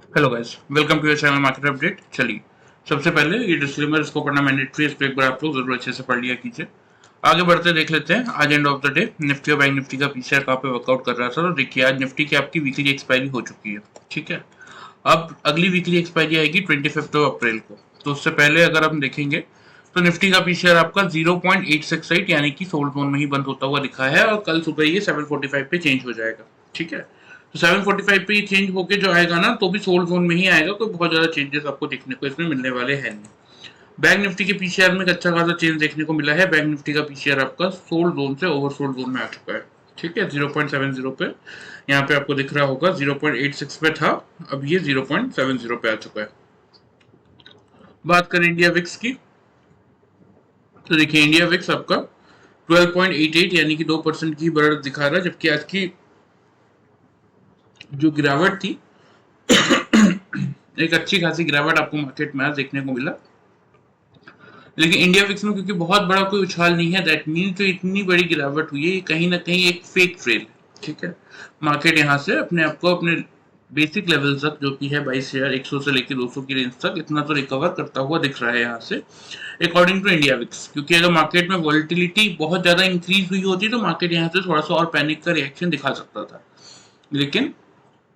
Hello guys, welcome to your channel market update. चलिए, सबसे पहले ये डिस्क्लेमर इसको पढ़ना मैंडेटरी है, इसको एक बार आप लोग जरूर अच्छे से पढ़ लिया कीजिए। आगे बढ़ते देख लेते हैं आज end of the day Nifty और बैंक निफ्टी का पीसीआर कहाँ पे वर्कआउट कर रहा था। तो देखिए, आज निफ्टी की आपकी वीकली एक्सपायरी हो चुकी है। ठीक है, अब अगली वीकली एक्सपायरी आएगी 25 अप्रैल को। तो उससे पहले अगर हम देखेंगे तो निफ्टी का पीसीआर आपका 0.868 यानी कि सोल्ड जोन में ही बंद होता हुआ दिखा है, और कल सुबह ये 745 पे चेंज हो जाएगा। ठीक है, तो 745 पे ये चेंज होके जो आएगा ना, तो भी सोल्ड जोन में ही आएगा। कोई बहुत ज्यादा चेंजेस आपको देखने को इसमें मिलने वाले हैं नहीं। बैंक निफ्टी के पीसीआर में एक अच्छा खासा चेंज देखने को मिला है। बैंक निफ्टी का पीसीआर आपका सोल्ड जोन से ओवर सोल्ड जोन में आ चुका है। ठीक है, 0.70 पे यहाँ पे आपको दिख रहा होगा, 0.86 पे था, अब ये 0.70 पे आ चुका है। बात करें इंडिया विक्स की, तो देखिए इंडिया विक्स आपका 12.88 यानी कि 2% की बढ़त दिखा रहा है, जबकि आज की जो गिरावट थी एक अच्छी खासी गिरावट आपको मार्केट में आज देखने को मिला। लेकिन इंडिया विक्स में क्योंकि बहुत बड़ा कोई उछाल नहीं है, दैट मीन जो इतनी बड़ी गिरावट हुई है कहीं ना कहीं एक फेक ट्रेल। ठीक है, मार्केट यहाँ से अपने आप को अपने बेसिक लेवल तक जो कि है 22,100 से लेकर 200 की रेंज तक इतना तो रिकवर करता हुआ दिख रहा है यहाँ से, अकॉर्डिंग टू इंडिया विक्स। क्योंकि अगर मार्केट में वॉलिटिलिटी बहुत ज्यादा इंक्रीज हुई होती तो मार्केट यहाँ से थोड़ा सा और पैनिक का रिएक्शन दिखा सकता था। लेकिन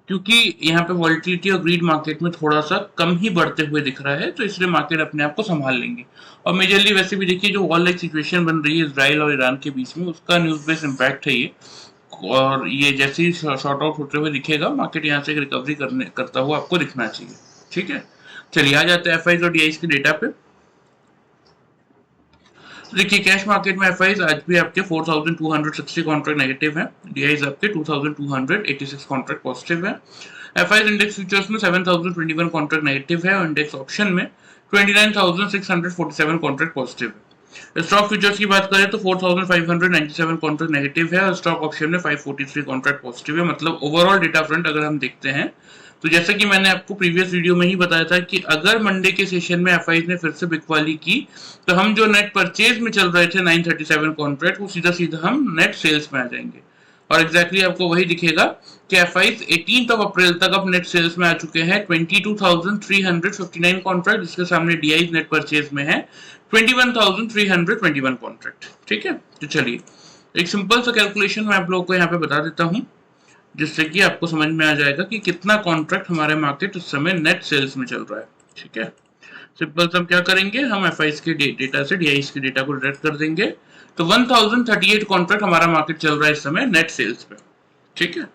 क्योंकि यहाँ पे वॉलिटिलिटी और ग्रीड मार्केट में थोड़ा सा कम ही बढ़ते हुए दिख रहा है, तो इसलिए मार्केट अपने आप को संभाल लेंगे। और मेजरली वैसे भी देखिए, जो वॉर लाइक सिचुएशन बन रही है इजराइल और ईरान के बीच में, उसका न्यूज बेस्ड इम्पैक्ट है ये। और ये जैसे ही शॉर्ट आउट होते हुए दिखेगा, मार्केट यहाँ से एक रिकवरी करता हुआ आपको दिखना चाहिए। ठीक है, चलिए आ जाते हैं एफआईज और डीआईज के डेटा पे। तो देखिए, कैश मार्केट में एफआईज आज भी आपके 4260 कॉन्ट्रैक्ट नेगेटिव है, डीआईज आपके 2286 कॉन्ट्रैक्ट पॉजिटिव है। एफआईज इंडेक्स फ्यूचर्स में 7021 कॉन्ट्रैक्ट नेगेटिव है, और इंडेक्स ऑप्शन में 29647 कॉन्ट्रैक्ट पॉजिटिव है। स्टॉक फ्यूचर्स की बात करें तो 4597 कॉन्ट्रैक्ट नेगेटिव है, और स्टॉक ऑप्शन में 543 कॉन्ट्रैक्ट पॉजिटिव है। मतलब ओवरऑल डेटा फ्रंट अगर हम देखते हैं, तो जैसा कि मैंने आपको प्रीवियस वीडियो में ही बताया था कि अगर मंडे के सेशन में एफआईज ने फिर से बिकवाली की, तो हम जो नेट परचेज में चल रहे थे 937 कॉन्ट्रैक्ट, वो सीधा सीधा हम नेट सेल्स में आ जाएंगे। और एग्जैक्टली आपको वही दिखेगा कि एफआईज 18 अप्रैल तक अब नेट सेल्स में आ चुके हैं 22,359 कॉन्ट्रैक्ट, जिसके सामने डीआईज नेट परचेज में है 21,321 कॉन्ट्रैक्ट। ठीक है, तो चलिए एक सिंपल सा कैलकुलेशन मैं आप लोगों को यहाँ पे बता देता हूँ, जिससे कि आपको समझ में आ जाएगा कि कितना कॉन्ट्रैक्ट हमारे मार्केट उस समय नेट सेल्स में चल रहा है। ठीक है, सिंपल से हम क्या करेंगे, हम एफआईज के डेटा से डीआईज के डेटा को डिडक्ट कर देंगे। तो 1038 कॉन्ट्रैक्ट हमारा मार्केट चल रहा है इस समय नेट सेल्स पे। ठीक है,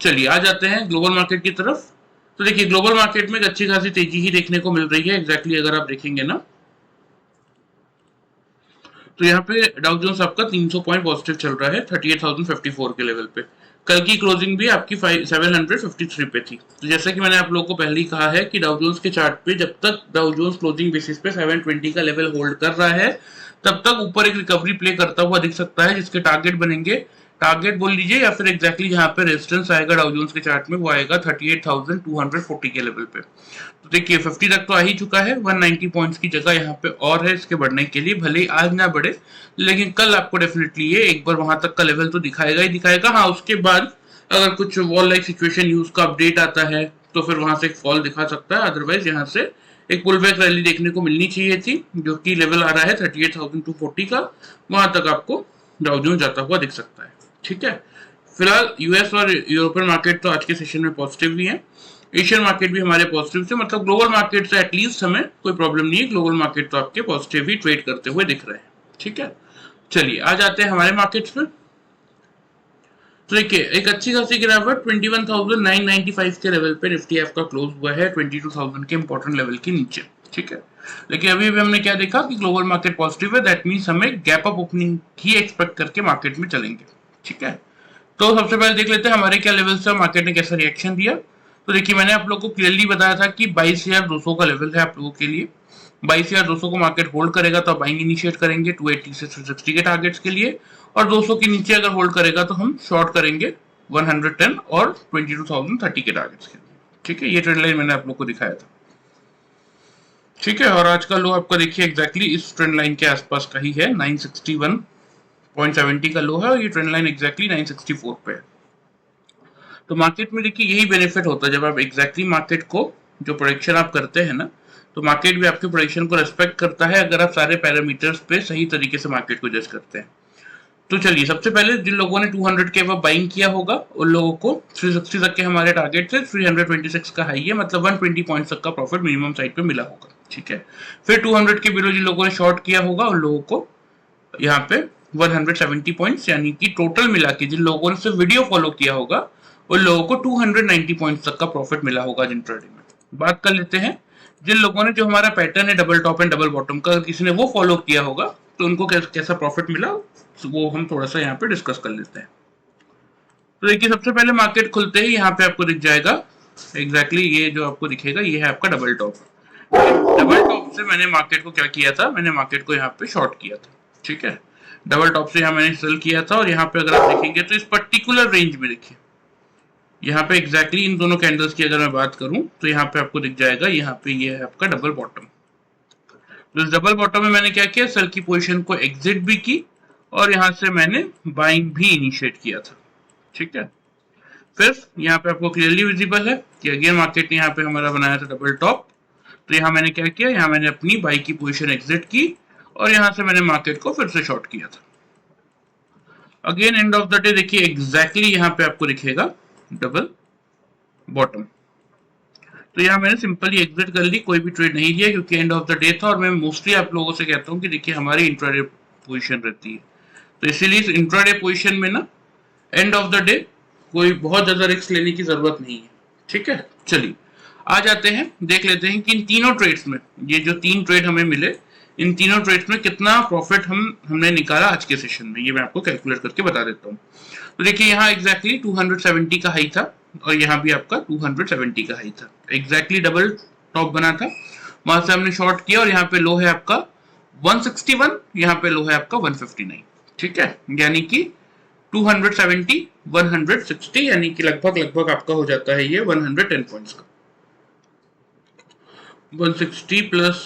चलिए आ जाते हैं ग्लोबल मार्केट की तरफ। तो देखिए, ग्लोबल मार्केट में एक अच्छी खासी तेजी ही देखने को मिल रही है। एग्जैक्टली अगर आप देखेंगे ना, तो यहाँ पे डाउ जोन्स आपका 300 पॉइंट पॉजिटिव चल रहा है 38,054 के लेवल पे। कल की क्लोजिंग भी आपकी 753 पे थी। तो जैसा कि मैंने आप लोगों को पहले ही कहा है कि डाउ जोन्स के चार्ट पे जब तक डाउ जोन्स क्लोजिंग बेसिस पे 720 का लेवल होल्ड कर रहा है, तब तक ऊपर एक रिकवरी प्ले करता हुआ दिख सकता है, जिसके टारगेट बनेंगे, टारगेट बोल लीजिए या फिर एग्जैक्टली जहां पे रेजिस्टेंस आएगा डाउ जोन्स के चार्ट में, वो आएगा 38,240 के लेवल पे। तो देखिए 50 तक तो आ ही चुका है, 190 पॉइंट्स की जगह यहाँ पे और है इसके बढ़ने के लिए। भले ही आज ना बढ़े, लेकिन कल आपको डेफिनेटली ये एक बार वहां तक का लेवल तो दिखाएगा ही दिखाएगा। हाँ, उसके बाद अगर कुछ वॉल लाइक सिचुएशन न्यूज का अपडेट आता है, तो फिर वहां से एक फॉल दिखा सकता है। अदरवाइज यहाँ से एक पुल बैक रैली देखने को मिलनी चाहिए थी, जो कि लेवल आ रहा है 38,240 का, वहां तक आपको डाउ जोन्स जाता हुआ दिख सकता है। ठीक है, फिलहाल यूएस और यूरोपियन मार्केट तो आज के सेशन में पॉजिटिव भी है, एशियन मार्केट भी हमारे पॉजिटिव से, मतलब ग्लोबल मार्केट से एटलीस्ट हमें कोई प्रॉब्लम नहीं है। ग्लोबल मार्केट तो आपके पॉजिटिव ही ट्रेड करते हुए दिख रहे हैं। ठीक है, चलिए आ जाते हैं हमारे मार्केट्स पे। तो देखिए, एक अच्छी खासी गिरावट 21,995 के लेवल पे निफ्टी आपका क्लोज हुआ है 22,000 के इंपॉर्टेंट लेवल के नीचे। ठीक है, लेकिन अभी भी हमने क्या देखा कि ग्लोबल मार्केट पॉजिटिव है, दैट मीन्स हमें गैप अप ओपनिंग ही एक्सपेक्ट करके मार्केट में चलेंगे। ठीक है, तो सबसे पहले देख लेते हैं हमारे क्या लेवल से मार्केट ने कैसा रिएक्शन दिया। तो देखिए, मैंने आप लोगों को क्लियरली बताया था कि 22,200 का लेवल है आप लोगों के लिए। 22,200 को मार्केट होल्ड करेगा तो आप बाइंग इनिशिएट करेंगे 280 से 360 के टारगेट्स के लिए, और 200 के नीचे अगर होल्ड करेगा तो हम शॉर्ट करेंगे 110 और 22,030 के टारगेट्स के लिए। ठीक है, ये ट्रेंड लाइन मैंने आप लोग को दिखाया था। ठीक है, और आज का लो आपका देखिए एग्जैक्टली इस ट्रेंड लाइन के आसपास का ही है, 961.70 का लो है, और ये ट्रेंड लाइन एग्जैक्टली 964 पे है। तो मार्केट में देखिए यही बेनिफिट होता है, जब आप एग्जैक्टली मार्केट को जो प्रोडिक्शन आप करते हैं ना, तो मार्केट भी आपके प्रोडिक्शन को रेस्पेक्ट करता है अगर आप सारे पैरामीटर्स पे सही तरीके से मार्केट को जज करते हैं। तो चलिए, सबसे पहले जिन लोगों ने 200 के अब बाइंग किया होगा उन लोगों को 360 तक के हमारे टारगेट से 326 का हाई है, मतलब 120 पॉइंट्स तक का प्रॉफिट मिनिमम साइड पे मिला होगा। ठीक है, फिर 200 के बिलो जिन लोगों ने शॉर्ट किया होगा उन लोगों को यहाँ पे 170 पॉइंट्स, यानी कि टोटल मिला के जिन लोगों ने सिर्फ वीडियो फॉलो किया होगा उन लोगों को 290 पॉइंट्स तक का प्रॉफिट मिला होगा जिन ट्रेडिंग में। बात कर लेते हैं जिन लोगों ने, जो हमारा पैटर्न है double top and double bottom का, किसी ने वो फॉलो किया होगा तो उनको कैसा प्रॉफिट मिला वो हम थोड़ा सा यहाँ पे डिस्कस कर लेते हैं। तो देखिए, सबसे पहले मार्केट खुलते ही यहाँ पे आपको दिख जाएगा एग्जैक्टली ये जो आपको दिखेगा, ये है आपका डबल टॉप। डबल टॉप से मैंने मार्केट को क्या किया था, मैंने मार्केट को यहाँ पे शॉर्ट किया था। ठीक है, डबल टॉप से यहाँ मैंने सेल किया था और यहाँ पे अगर आप देखेंगे तो इस पर्टिकुलर रेंज में देखिए, यहाँ पे एग्जैक्टली इन दोनों कैंडल्स की अगर मैं बात करूं तो यहाँ पे आपको दिख जाएगा, यहाँ पे ये है आपका डबल बॉटम। तो इस डबल बॉटम में मैंने क्या किया, सेल की पोजीशन को एग्जिट भी की और यहाँ से मैंने बाइंग भी इनिशिएट किया था। ठीक है, फिर यहाँ पे आपको क्लियरली विजिबल है कि अगेन मार्केट ने यहाँ पे हमारा बनाया था डबल टॉप। तो यहाँ मैंने क्या किया, यहाँ मैंने अपनी बाई की पोजीशन एग्जिट की और यहाँ से मैंने मार्केट को फिर से शॉर्ट किया था। Again end of the day देखिए एग्जैक्टली यहाँ पे आपको दिखेगा डबल बॉटम। तो यहाँ मैंने सिंपली एग्जिट कर ली, कोई भी ट्रेड नहीं लिया क्योंकि एंड ऑफ द डे था। और मैं मोस्टली आप लोगों से कहता हूँ कि देखिए हमारी इंट्राडे पोजीशन रहती है, तो इसीलिए इस इंट्राडे पोजीशन में ना एंड ऑफ द डे कोई बहुत ज्यादा रिस्क लेने की जरूरत नहीं है। ठीक है, चलिए आ जाते हैं, देख लेते हैं कि इन तीनों ट्रेड्स में, ये जो 3 ट्रेड हमें मिले, इन तीनों ट्रेड्स में कितना प्रॉफिट हमने निकाला आज के सेशन में, ये मैं आपको कैलकुलेट करके बता देता हूँ। तो देखिए यहाँ एग्जैक्टली 270 का हाई था और यहाँ भी आपका 270 का हाई था, एग्जैक्टली डबल टॉप बना था, वहां से हमने शॉर्ट किया और यहाँ पे लो है आपका 161, यहाँ पे लो है आपका 159। ठीक है, यानी कि 270 160, यानी कि लगभग आपका हो जाता है ये 110 पॉइंट्स का। 160 प्लस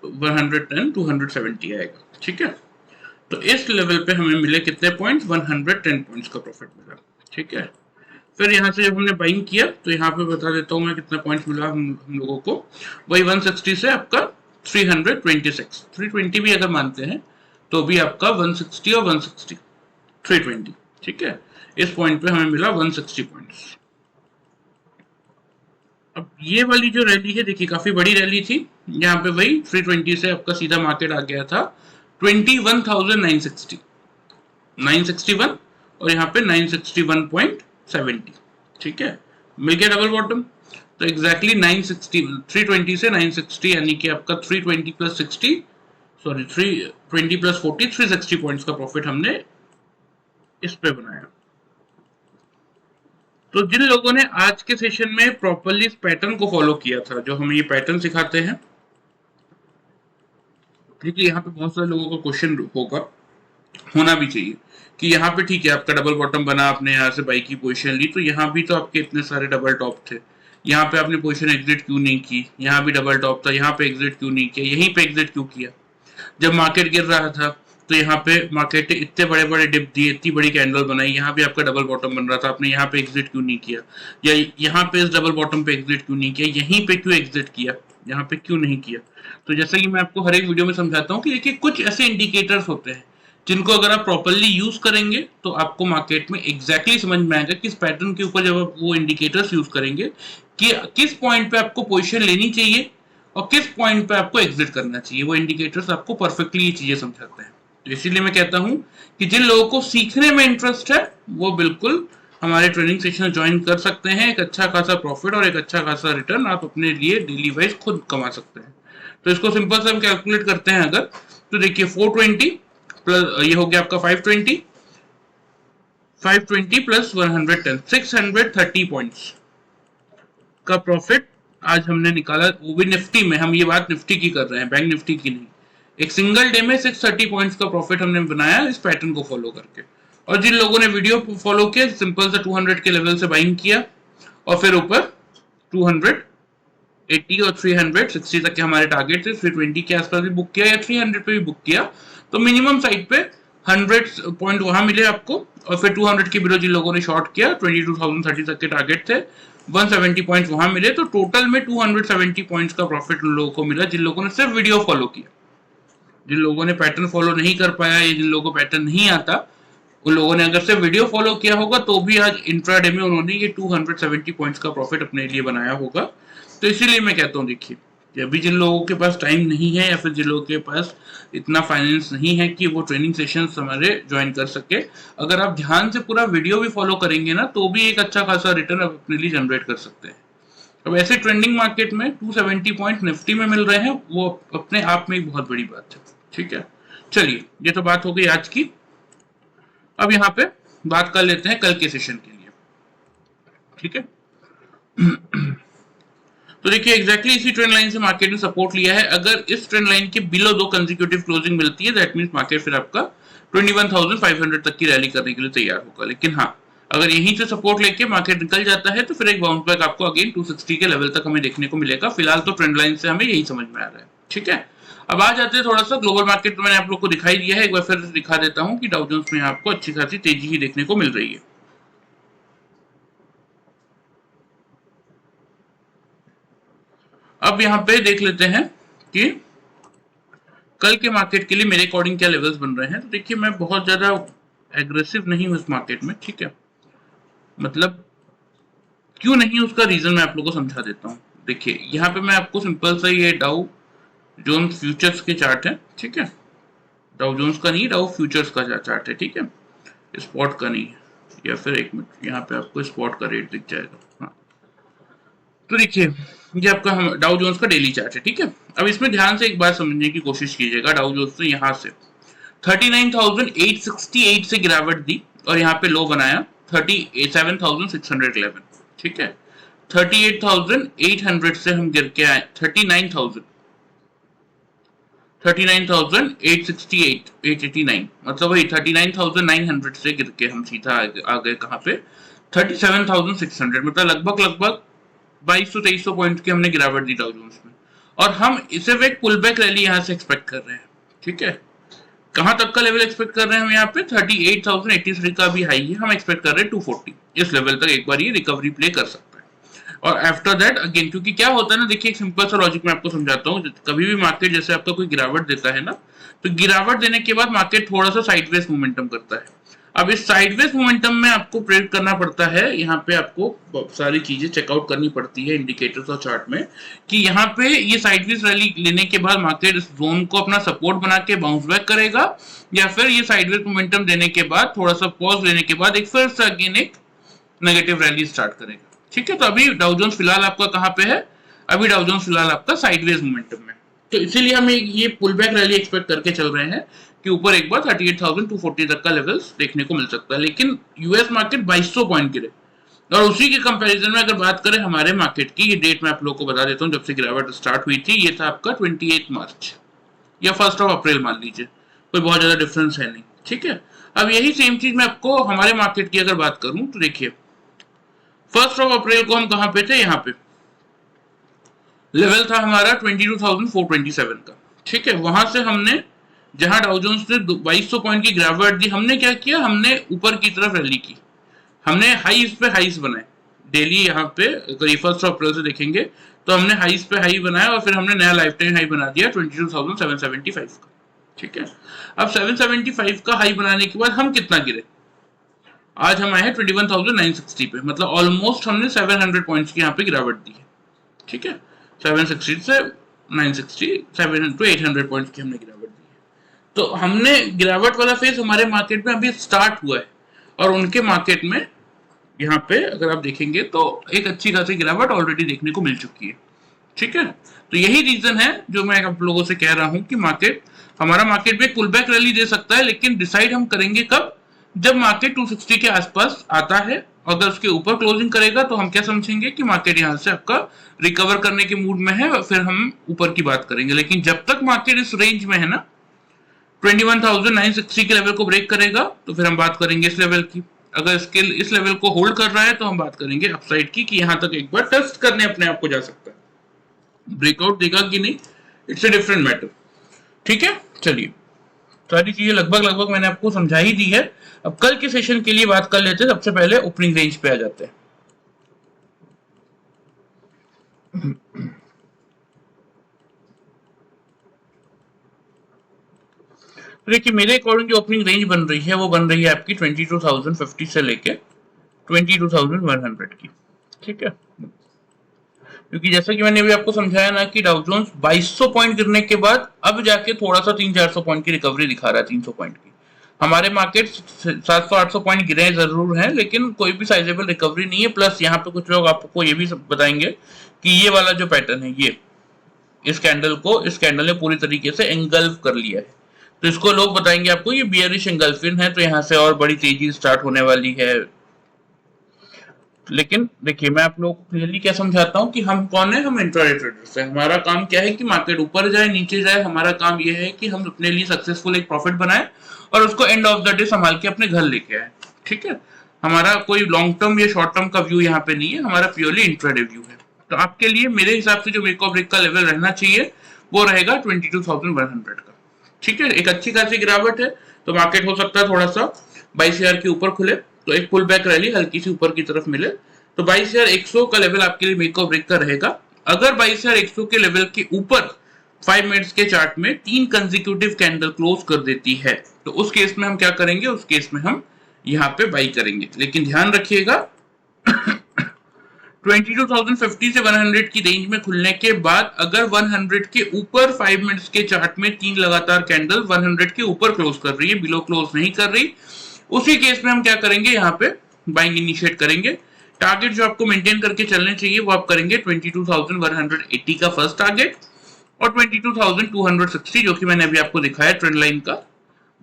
110 270 आएगा। ठीक है, तो इस लेवल पे हमें मिले कितने पॉइंट्स, 110 पॉइंट्स का प्रॉफिट मिला। ठीक है, फिर यहाँ से जब हमने बाइंग किया तो यहाँ पे बता देता हूँ मैं कितना पॉइंट्स मिला हम लोगों को। वही 160 से आपका 326, 320 भी अगर मानते हैं तो भी आपका 160 और 160 320। ठीक है, इस पॉइंट पे हमें मिला 160 पॉइंट्स। अब ये वाली जो रैली है देखिए काफी बड़ी रैली थी, यहाँ पे वही 320 से आपका सीधा मार्केट आ गया था 21,960, 961 और यहाँ पे 961.70। ठीक है, मिल गया डबल बॉटम। तो एग्जैक्टली 960, 320 से 960, यानी कि आपका 320 प्लस 60, सॉरी 320 प्लस 40, 360 पॉइंट्स का प्रॉफिट हमने इस पे बनाया। तो जिन लोगों ने आज के सेशन में प्रॉपर्ली इस पैटर्न को फॉलो किया था, जो हमें ये पैटर्न सिखाते हैं, देखिए यहाँ पे बहुत सारे लोगों का क्वेश्चन होगा, होना भी चाहिए कि यहाँ पे ठीक है आपका डबल बॉटम बना, आपने यहाँ से बाई की पोजीशन ली, तो यहाँ भी तो आपके इतने सारे डबल टॉप थे, यहाँ पे आपने पोजीशन एग्जिट क्यों नहीं की, यहाँ भी डबल टॉप था, यहाँ पे एग्जिट क्यों नहीं किया, यहीं पे एग्जिट क्यों किया। जब मार्केट गिर रहा था तो यहाँ पे मार्केट ने इतने बड़े बड़े डिप दिए, इतनी बड़ी कैंडल बनाई, यहाँ पे आपका डबल बॉटम बन रहा था, आपने यहाँ पे एग्जिट क्यों नहीं किया, या यहाँ पे इस डबल बॉटम पे एग्जिट क्यों नहीं किया, यहीं पे क्यों एग्जिट किया, यहाँ पे क्यों नहीं किया। तो जैसे कि मैं आपको हर एक वीडियो में समझाता हूँ कि देखिए कुछ ऐसे इंडिकेटर्स होते हैं जिनको अगर आप प्रॉपर्ली यूज करेंगे तो आपको मार्केट में एग्जैक्टली समझ में आएगा किस पैटर्न के ऊपर जब आप वो इंडिकेटर्स यूज करेंगे कि किस पॉइंट पे आपको पोजीशन लेनी चाहिए और किस पॉइंट पे आपको एग्जिट करना चाहिए। वो इंडिकेटर्स आपको परफेक्टली ये चीजें समझाते हैं। तो इसीलिए मैं कहता हूं कि जिन लोगों को सीखने में इंटरेस्ट है वो बिल्कुल हमारे ट्रेनिंग सेशन ज्वाइन कर सकते हैं। एक अच्छा खासा प्रॉफिट और एक अच्छा खासा रिटर्न आप अपने लिए डेली वाइज खुद कमा सकते हैं। तो इसको सिंपल से हम कैलकुलेट करते हैं अगर, तो देखिए 420 प्लस ये हो गया आपका 520 प्लस 110, 630 पॉइंट्स का प्रॉफिट आज हमने निकाला, वो भी निफ्टी में। हम ये बात निफ्टी की कर रहे हैं, बैंक निफ्टी की नहीं। एक सिंगल डे में 630 पॉइंट्स का प्रॉफिट हमने बनाया इस पैटर्न को फॉलो करके। और जिन लोगों ने वीडियो फॉलो किया, सिंपल से 200 के लेवल से बाइंग किया और फिर ऊपर 280 और 360 तक के हमारे टारगेट थे, 320 के आसपास भी बुक किया या 300 पे भी बुक किया, तो मिनिमम साइड पे 100 पॉइंट वहां मिले आपको, और फिर 200 के बिलो जिन लोगों ने शॉर्ट किया 22,030 तक के टारगेट थे, 170 पॉइंट वहां मिले, तो टोटल में 270 पॉइंट्स का प्रॉफिट उन लोगों को मिला जिन लोगों ने सिर्फ वीडियो फॉलो किया। जिन लोगों ने पैटर्न फॉलो नहीं कर पाया या जिन लोगों को पैटर्न नहीं आता, उन लोगों ने अगर सिर्फ वीडियो फॉलो किया होगा तो भी आज इंट्राडे में उन्होंने ये 270 पॉइंट्स का प्रॉफिट अपने लिए बनाया होगा। तो इसीलिए मैं कहता हूँ, देखिए कि अभी जिन लोगों के पास टाइम नहीं है या फिर जिन लोगों के पास इतना फाइनेंस नहीं है कि वो ट्रेनिंग सेशंस हमारे ज्वाइन कर सके, अगर आप ध्यान से पूरा वीडियो भी फॉलो करेंगे ना तो भी एक अच्छा खासा रिटर्न आप अपने लिए जनरेट कर सकते हैं। अब ऐसे ट्रेंडिंग मार्केट में 270 पॉइंट निफ्टी में मिल रहे हैं, वो अपने आप में एक बहुत बड़ी बात है। ठीक है, चलिए ये तो बात हो गई आज की। अब यहाँ पे बात कर लेते हैं कल के सेशन के लिए। ठीक है, तो देखिए एग्जैक्टली इसी ट्रेंड लाइन से मार्केट ने सपोर्ट लिया है। अगर इस ट्रेंड लाइन के बिलो 2 कंसेक्यूटिव क्लोजिंग मिलती है, दैट मींस मार्केट फिर आपका 21,500 तक की रैली करने के लिए तैयार होगा। लेकिन हाँ, अगर यहीं से सपोर्ट लेके मार्केट निकल जाता है तो फिर एक बाउंस बैक आपको अगेन 260 के लेवल तक हमें देखने को मिलेगा। फिलहाल तो ट्रेंड लाइन से हमें यही समझ में आ रहा है। ठीक है, अब आ जाते हैं थोड़ा सा ग्लोबल मार्केट। तो मैंने आप लोग को दिखाई दिया है, एक बार फिर दिखा देता हूं कि डाउ जोन्स में आपको अच्छी खासी तेजी ही देखने को मिल रही है। अब यहाँ पे देख लेते हैं कि कल के मार्केट के लिए मेरे अकॉर्डिंग क्या लेवल्स बन रहे हैं। तो देखिए मैं बहुत ज्यादा एग्रेसिव नहीं हूं इस मार्केट में। ठीक है, मतलब क्यों नहीं, उसका रीजन मैं आप लोगों को समझा देता हूँ। देखिए यहाँ पे मैं आपको सिंपल सा ये डाउ जोन्स फ्यूचर्स के चार्ट है। ठीक है, डाउ जोन्स का नहीं, डाउ फ्यूचर्स का चार्ट है। ठीक है, स्पॉट का नहीं है, या फिर एक मिनट, यहाँ पे आपको स्पॉट का रेट दिख जाएगा। हाँ, तो देखिए ये आपका डाउ जोन्स का डेली चार्ट है। ठीक है, अब इसमें ध्यान से एक बात समझने की कोशिश कीजिएगा। डाउ जोन्स ने यहाँ से 39,868 से गिरावट दी और यहाँ पे लो बनाया 37,611। ठीक है, 38,800 से हम गिर के आए 39,868 मतलब वही 39,900 से गिर के हम सीधा आ गए कहाँ पे 37,600, मतलब लगभग 2200-2300 पॉइंट की हमने गिरावट दी डाउ जोन्स में। और हम इसे एक पुल बैक रैली यहाँ से एक्सपेक्ट कर रहे हैं। ठीक है, कहां तक का लेवल एक्सपेक्ट कर रहे हैं हम यहाँ पे 38,083 का भी हाई है, हम एक्सपेक्ट कर रहे हैं 240 इस लेवल तक एक बार ये रिकवरी प्ले कर सकता है। और आफ्टर दैट अगेन, क्योंकि क्या होता है ना, देखिए एक सिंपल सा लॉजिक मैं आपको समझाता हूँ। कभी भी मार्केट जैसे आपका कोई गिरावट देता है ना, तो गिरावट देने के बाद मार्केट थोड़ा सा साइडवेज मोमेंटम करता है। अब इस साइडवेज मोमेंटम में आपको प्रेडिक्ट करना पड़ता है, यहाँ पे आपको सारी चीजें चेकआउट करनी पड़ती है इंडिकेटर्स और चार्ट में, कि यहाँ पे ये साइडवेज रैली लेने के बाद मार्केट इस जोन को अपना सपोर्ट बना के बाउंस बैक करेगा, या फिर ये साइडवेज मोमेंटम देने के बाद थोड़ा सा पॉज लेने के बाद एक फिर से अगेन एक नेगेटिव रैली स्टार्ट करेगा। ठीक है, तो अभी डाउ जोन्स फिलहाल आपका कहाँ पे है, अभी डाउ जोन्स फिलहाल आपका साइडवेज मोमेंटम में, तो इसीलिए हम ये पुल बैक रैली एक्सपेक्ट करके चल रहे हैं कि ऊपर एक बार 38,240 तक का लेवल्स देखने को मिल सकता है। लेकिन यूएस मार्केट 2200 पॉइंट गिरे, और उसी के कंपैरिजन में अगर बात करें हमारे मार्केट की, ये डेट मैं आप लोगों को बता देता हूँ जब से गिरावट स्टार्ट हुई थी। ये था आपका 28 मार्च या 1 अप्रैल मान लीजिए, कोई बहुत ज्यादा डिफरेंस है नहीं। ठीक है, अब यही सेम चीज मैं आपको हमारे मार्केट की अगर बात करूं तो देखिए 1 अप्रैल को हम कहां पे थे, यहाँ पे लेवल था हमारा 22,427 का। ठीक है, वहां से हमने जहां डाउ जोन्स ने 2200 पॉइंट की गिरावट दी, हमने क्या किया, हमने ऊपर की तरफ रैली की, हमने हाईस पे हाईस बनाए डेली। यहाँ पे अगर 1 अप्रैल से देखेंगे तो हमने हाईस पे हाई बनाया और फिर हमने नया लाइफ टाइम हाई बना दिया 22,775 का। ठीक है, अब 775 का हाई बनाने के बाद हम कितना गिरे, आज हम आए हैं 21,960 पे, मतलब ऑलमोस्ट हमने 700 पॉइंट्स की यहाँ पे गिरावट दी है। ठीक है, 760 से 960, 700 to 800 पॉइंट्स की हमने गिरावट दी है। तो हमने गिरावट वाला फेज हमारे मार्केट में अभी स्टार्ट हुआ है, और उनके मार्केट में यहाँ पे अगर आप देखेंगे तो एक अच्छी खासी गिरावट ऑलरेडी देखने को मिल चुकी है। ठीक है, तो यही रीजन है जो मैं आप लोगों से कह रहा हूं कि हमारा मार्केट में पुल बैक रैली दे सकता है, लेकिन डिसाइड हम करेंगे कब, जब मार्केट 260 के आसपास आता है। अगर उसके ऊपर क्लोजिंग करेगा तो हम क्या समझेंगे कि मार्केट यहाँ से आपका रिकवर करने के मूड में है, फिर हम ऊपर की बात करेंगे। लेकिन जब तक मार्केट इस रेंज में है ना 21,960 के लेवल को ब्रेक करेगा तो फिर हम बात करेंगे इस लेवल की। अगर इस लेवल को होल्ड कर रहा है तो हम बात करेंगे अपसाइड की, कि यहां तक एक बार टेस्ट करने अपने आप को जा सकता है। ब्रेकआउट देगा कि नहीं, इट्स अ डिफरेंट मैटर। ठीक है, चलिए सारी चीजें लगभग लगभग मैंने आपको समझा ही दी है। अब कल के सेशन के लिए बात कर लेते हैं। सबसे पहले ओपनिंग रेंज पे आ जाते हैं। देखिए मेरे अकॉर्डिंग जो ओपनिंग रेंज बन रही है वो बन रही है आपकी 22,050 से लेके 22,100 की। ठीक है, क्योंकि जैसा कि मैंने अभी आपको समझाया ना कि डाउ जोन्स 2200 पॉइंट गिरने के बाद अब जाके थोड़ा सा 300-400 पॉइंट की रिकवरी दिखा रहा है। 300 पॉइंट की हमारे मार्केट 700-800 पॉइंट गिरे जरूर हैं, लेकिन कोई भी साइजेबल रिकवरी नहीं है। प्लस यहाँ पे कुछ लोग आपको ये भी बताएंगे कि ये वाला जो पैटर्न है, ये इस कैंडल ने पूरी तरीके से एंगल्फ कर लिया है, तो इसको लोग बताएंगे आपको ये बियरिश एंगल्फिन है, तो यहाँ से और बड़ी तेजी स्टार्ट होने वाली है। लेकिन देखिए मैं आप लोगों को क्लियरली क्या समझाता हूँ कि हम कौन है, हम इंट्राडे ट्रेडर्स हैं। हमारा काम क्या है कि मार्केट ऊपर जाए नीचे जाए, हमारा काम यह है कि हम अपने लिए सक्सेसफुल एक प्रॉफिट बनाए और उसको एंड ऑफ द डे संभाल के अपने घर लेके आए। ठीक है, हमारा कोई लॉन्ग टर्म या शॉर्ट टर्म का व्यू यहाँ पे नहीं है, हमारा प्योरली इंट्राडे व्यू है। तो आपके लिए मेरे हिसाब से जो मेक और ब्रेक का लेवल रहना चाहिए वो रहेगा 22,100 का। ठीक है, एक अच्छी खासी गिरावट है, तो मार्केट हो सकता है थोड़ा सा 22,000 के ऊपर खुले, तो एक पुल बैक रैली हल्की सी ऊपर की तरफ मिले, तो 22,100 का लेवल आपके लिए मेक और ब्रेक का रहेगा। अगर 22,100 के लेवल के ऊपर 5 मिनट्स के चार्ट में 3 कंसेक्यूटिव कैंडल क्लोज कर देती है, तो उस केस में हम क्या करेंगे, उस केस में हम यहाँ पे बाई करेंगे। लेकिन ध्यान रखिएगा 22,050 से 100 की रेंज में खुलने के बाद अगर 100 के ऊपर 5 मिनट्स के चार्ट में 3 लगातार कैंडल 100 के ऊपर क्लोज कर रही है, बिलो क्लोज नहीं कर रही, उसी केस में हम क्या करेंगे, यहाँ पे बाइंग इनिशिएट करेंगे। टारगेट जो आपको मेंटेन करके चलने चाहिए वो आप करेंगे 22,180 का फर्स्ट टारगेट और 22,260 जो कि मैंने अभी आपको दिखाया ट्रेंड लाइन का,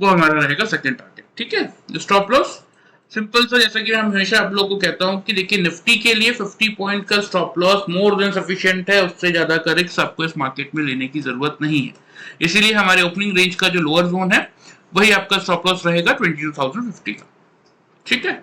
वो हमारा रहेगा सेकंड टारगेट। ठीक है, स्टॉप लॉस सिंपल सा, जैसा कि मैं हमेशा आप लोगों को कहता हूं कि देखिए निफ्टी के लिए 50 पॉइंट का stop loss more than sufficient है, उससे ज्यादा का रिस्क आपको इस मार्केट में लेने की जरूरत नहीं है। इसीलिए हमारे ओपनिंग रेंज का जो लोअर जोन है वही आपका स्टॉप लॉस रहेगा 22,050 का। ठीक है,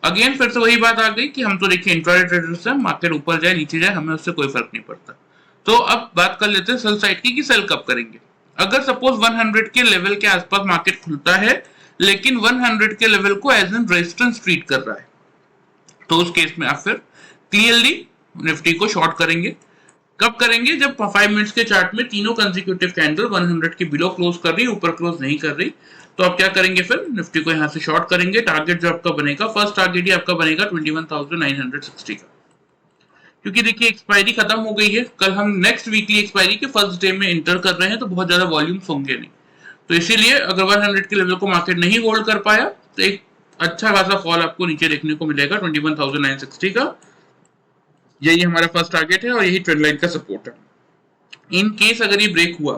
अगेन फिर से वही बात आ गई कि हम तो देखिए इंट्राडे ट्रेडर्स हैं, मार्केट ऊपर जाए नीचे जाए हमें उससे कोई फर्क नहीं पड़ता। तो अब बात कर लेते हैं सेल साइड की कि सेल कब करेंगे। अगर सपोज 100 के लेवल के आसपास मार्केट खुलता है लेकिन 100 के लेवल को एज एन रेजिस्टेंस ट्रीट कर रहा है, तो उस केस में आप फिर क्लियरली निफ्टी को शॉर्ट करेंगे। कब करेंगे, जब 5 मिनट्स के चार्ट में तीनों कंसेक्यूटिव कैंडल 100 के बिलो क्लोज कर रही है, ऊपर क्लोज नहीं कर रही, तो आप क्या करेंगे, फिर निफ्टी को यहां से शॉर्ट करेंगे। टारगेट जो आपका बनेगा, फर्स्ट टारगेट ही आपका बनेगा 21,960 का, क्योंकि देखिए एक्सपायरी खत्म हो गई है। कल हम नेक्स्ट वीकली एक्सपायरी के फर्स्ट डे में इंटर कर रहे हैं, तो बहुत ज्यादा वॉल्यूम्स होंगे नहीं, तो इसीलिए अगर 100 के लेवल को मार्केट नहीं होल्ड कर पाया तो एक अच्छा खासा फॉल आपको नीचे देखने को मिलेगा 21,960 का। यही हमारा फर्स्ट टारगेट है और यही ट्रेंड लाइन का सपोर्ट है। इन केस अगर ये ब्रेक हुआ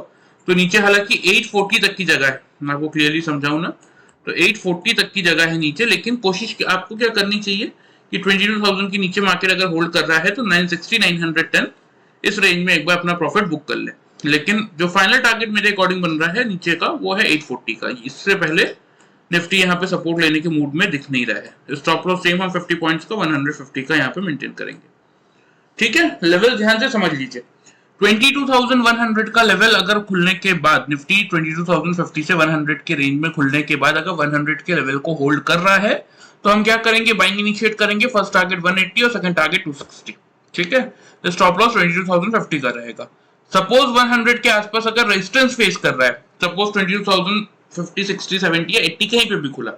तो नीचे हालांकि 840 तक की जगह है, मैं आपको क्लियरली समझाऊं ना, तो 840 तक की जगह है नीचे, लेकिन कोशिश आपको क्या करनी चाहिए कि 22,000 के नीचे मार्केट अगर होल्ड कर रहा है तो 960 910 इस रेंज में एक बार अपना प्रॉफिट बुक कर ले। लेकिन जो फाइनल टारगेट मेरे अकॉर्डिंग बन रहा है नीचे का वो है 840 का। इससे पहले निफ्टी यहाँ पे सपोर्ट लेने के मूड में दिख नहीं रहा है। स्टॉप लॉस सेम हम 50 पॉइंट्स का 150 का यहाँ पे मेंटेन करेंगे। ठीक है, लेवल ध्यान से समझ लीजिए। 22,100 का लेवल अगर खुलने के बाद निफ्टी 22,050 से 100 के रेंज में खुलने के बाद अगर 100 के लेवल को होल्ड कर रहा है तो हम क्या करेंगे, बाइंग इनिशिएट करेंगे। फर्स्ट टारगेट 180 और सेकंड टारगेट 260। ठीक है, तो स्टॉप लॉस 22,050 का रहेगा। सपोज 100 के आसपास अगर रेजिस्टेंस फेस कर रहा है, सपोज 22,050 60 70 या 80 कहीं पे भी खुला,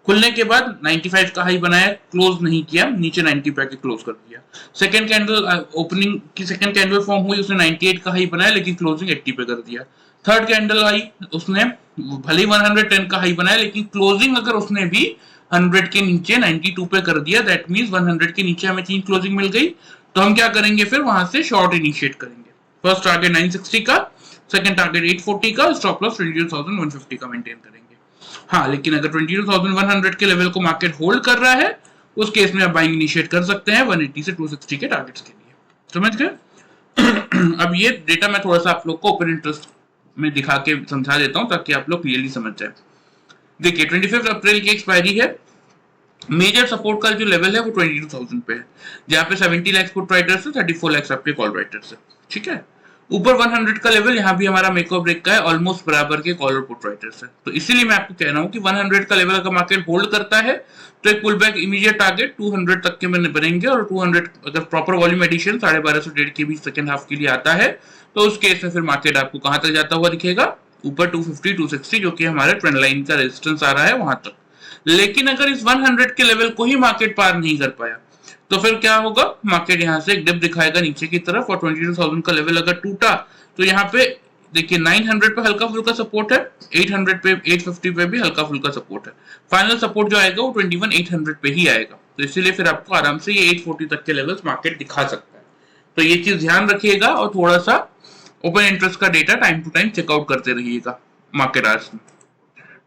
खुलने के बाद 95 का हाई बनाया, क्लोज नहीं किया, नीचे 90 पे आके क्लोज कर दिया। सेकंड कैंडल ओपनिंग की सेकंड कैंडल फॉर्म हुई, उसने 98 का हाई बनाया लेकिन क्लोजिंग 80 पे कर दिया। थर्ड कैंडल आई, उसने भले 110 का हाई बनाया लेकिन क्लोजिंग अगर उसने भी 100 के नीचे 92 पे कर दिया, दैट मींस 100 के नीचे हमें 3 क्लोजिंग मिल गई, तो हम क्या करेंगे, फिर वहां से शॉर्ट इनिशिएट करेंगे। फर्स्ट टारगेट 960 का, सेकंड टारगेट 840 का, स्टॉप लॉस 22,150 का मेंटेन करेंगे। हाँ, लेकिन अगर 22,100 के लेवल को मार्केट होल्ड कर रहा है उस केस में आप बाइंग इनिशिएट कर सकते हैं 180 से 260 के टारगेट्स के लिए। समझ गए? अब ये डेटा मैं थोड़ा सा आप लोग को ओपन इंटरेस्ट में दिखा के समझा देता हूं ताकि आप लोग क्लियरली समझ जाए। देखिए 25 अप्रैल की एक्सपायरी है। मेजर सपोर्ट का जो लेवल है वो 22,000 पे है, जहां पे 70 लाख पुट राइटर्स है, 34 लाख आपके कॉल राइटर्स है। ठीक है, ऊपर 100 का लेवल यहाँ भी हमारा मेक और ब्रेक का है, ऑलमोस्ट बराबर के कॉल और पुट राइटर्स है। तो इसीलिए मैं आपको कह रहा हूँ कि 100 का लेवल अगर मार्केट होल्ड करता है तो एक पुल बैक इमीडिएट टारगेट 200 तक के बनेंगे, और 200 अगर प्रॉपर वॉल्यूम एडिशन 12.5 से 1.5 के बीच सेकंड हाफ के लिए आता है तो उस केस में फिर मार्केट आपको कहां तक जाता हुआ दिखेगा, ऊपर 250 260 जो कि हमारे ट्रेंड लाइन का रेजिस्टेंस आ रहा है वहां तक। लेकिन अगर इस 100 के लेवल को ही मार्केट पार नहीं कर पाया तो फिर क्या होगा, मार्केट यहां से एक डिप दिखाएगा नीचे की तरफ, और 22,000 का लेवल अगर टूटा तो यहाँ पे देखिए 900 पे हल्का फुल्का सपोर्ट है, 800 पे 850 पे भी हल्का फुल्का सपोर्ट है। फाइनल सपोर्ट जो आएगा वो 21,800 पे ही आएगा। तो इसीलिए फिर आपको आराम से ये 840 तक के लेवल्स मार्केट दिखा सकता है। तो ये चीज ध्यान रखिएगा और थोड़ा सा ओपन इंटरेस्ट का data time to time check out करते रहिएगा मार्केट आवर्स में,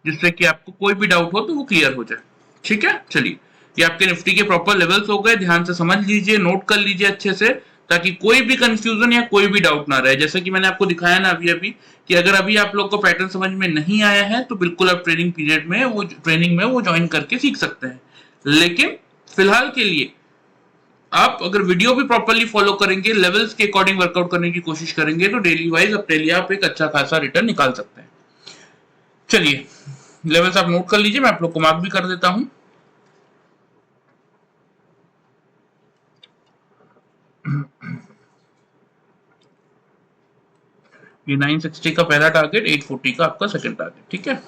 जिससे कि आपको कोई भी डाउट हो तो वो क्लियर हो जाए। ठीक है, चलिए ये आपके निफ्टी के प्रॉपर लेवल्स हो गए, ध्यान से समझ लीजिए, नोट कर लीजिए अच्छे से, ताकि कोई भी कंफ्यूजन या कोई भी डाउट ना रहे। जैसे कि मैंने आपको दिखाया ना अभी अभी कि अगर अभी आप लोग को पैटर्न समझ में नहीं आया है तो बिल्कुल आप ट्रेनिंग पीरियड में वो ट्रेनिंग में वो ज्वाइन करके सीख सकते हैं। लेकिन फिलहाल के लिए आप अगर वीडियो भी प्रॉपरली फॉलो करेंगे, लेवल्स के अकॉर्डिंग वर्कआउट करने की कोशिश करेंगे तो डेली वाइज अपने लिए आप एक अच्छा खासा रिटर्न निकाल सकते हैं। चलिए लेवल्स आप नोट कर लीजिए, मैं आप लोग को मार्क भी कर देता हूं। ये 960 का पहला टारगेट, 840 का आपका सेकंड टारगेट। ठीक है,